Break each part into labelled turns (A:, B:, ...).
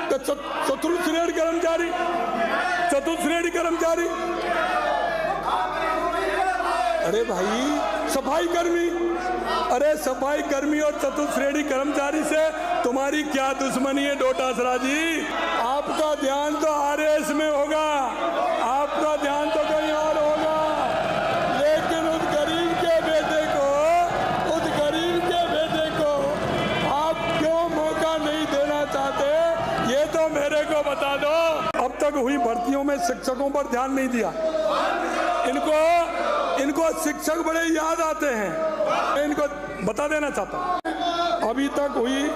A: चतुर्थ श्रेणी कर्मचारी, अरे भाई सफाई कर्मी, अरे सफाई कर्मी और चतुर्थ श्रेणी कर्मचारी से तुम्हारी क्या दुश्मनी है डोटासरा जी? आपका ध्यान तो आरएस में होगा, आपका ध्यान तो कहीं और होगा, लेकिन उस गरीब के बेटे को आप क्यों मौका नहीं देना चाहते, ये तो मेरे को बता दो। अब तक हुई भर्तियों में शिक्षकों पर ध्यान नहीं दिया। इनको शिक्षक बड़े याद आते हैं, मैं इनको बता देना चाहता हूँ। अभी तक हुई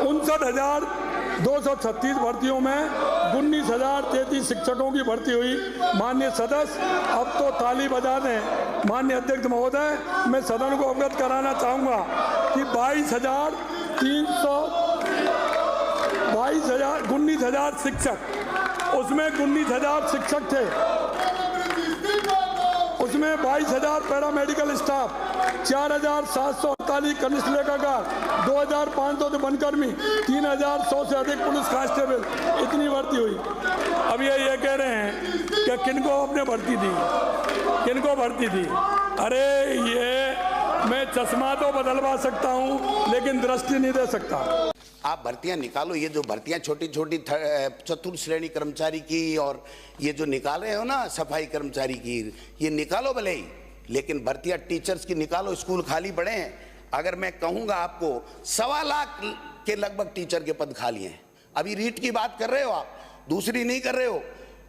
A: 59,236 भर्तियों में 19,033 शिक्षकों की भर्ती हुई। माननीय सदस्य, अब तो ताली बजा दें। माननीय अध्यक्ष महोदय, मैं सदन को अवगत कराना चाहूँगा कि 19,000 शिक्षक, उसमें 19,000 शिक्षक थे, उसमें 22,000 पैरामेडिकल स्टाफ, 4,748 कनिष्ठ लेखाकार, 2,500 वनकर्मी, 3,100 से अधिक पुलिस कांस्टेबल, इतनी भर्ती हुई। अब ये कह रहे हैं कि किनको आपने भर्ती दी, किनको भर्ती दी? अरे ये मैं चश्मा तो बदलवा सकता हूँ लेकिन दृष्टि नहीं दे सकता।
B: आप भर्तियां निकालो, ये जो भर्तियां छोटी छोटी चतुर्थ श्रेणी कर्मचारी की और ये जो निकाल रहे हो ना सफाई कर्मचारी की, ये निकालो भले ही, लेकिन भर्तियां टीचर्स की निकालो। स्कूल खाली पड़े हैं। अगर मैं कहूंगा आपको 1.25 लाख के लगभग टीचर के पद खाली हैं। अभी रीट की बात कर रहे हो आप, दूसरी नहीं कर रहे हो।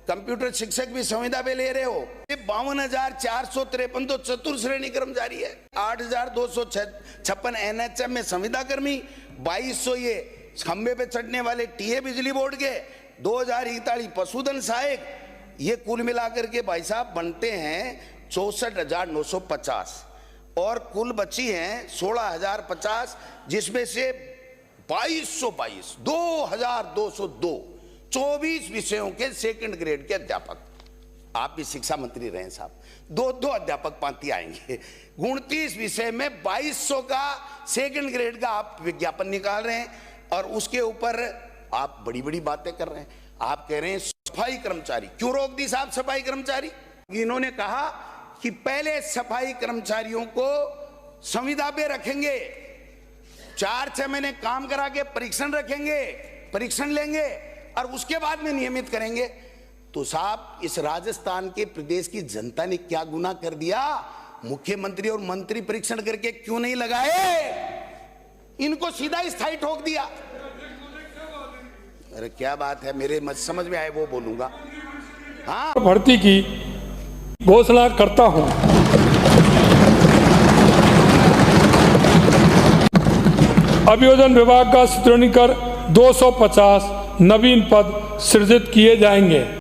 B: कंप्यूटर शिक्षक भी संविदा पे ले रहे हो। 52,453 तो चतुर्थ श्रेणी कर्मचारी है, 8,256 एनएचएम में संविदा कर्मी, 2,200 ये खंबे पे चढ़ने वाले टीए बिजली बोर्ड के, 2,041 पशुधन सहायक, ये कुल मिलाकर के भाई साहब बनते हैं 64,950 और कुल बची हैं 16,050, जिसमें से 2,222 2,202 24 विषयों के सेकंड ग्रेड के अध्यापक। आप भी शिक्षा मंत्री रहे साहब, 2 अध्यापक पांति आएंगे। 29 विषय में 2,200 का सेकंड ग्रेड का आप विज्ञापन निकाल रहे हैं और उसके ऊपर आप बड़ी बड़ी बातें कर रहे हैं। आप कह रहे हैं सफाई कर्मचारी, क्यों रोक दी साहब सफाई कर्मचारी? इन्होंने कहा कि पहले सफाई कर्मचारियों को संविदा पे रखेंगे, 4-6 महीने काम करा के परीक्षण रखेंगे, परीक्षण लेंगे और उसके बाद में नियमित करेंगे। तो साहब इस राजस्थान के प्रदेश की जनता ने क्या गुनाह कर दिया? मुख्यमंत्री और मंत्री परीक्षण करके क्यों नहीं लगाए? इनको सीधा स्थायी ठोक दिया। अरे क्या बात है, मेरे समझ में आए वो बोलूंगा। हाँ,
A: भर्ती की घोषणा करता हूं। अभियोजन विभाग का सुदृढ़ीकरण 250 नवीन पद सृजित किए जाएंगे।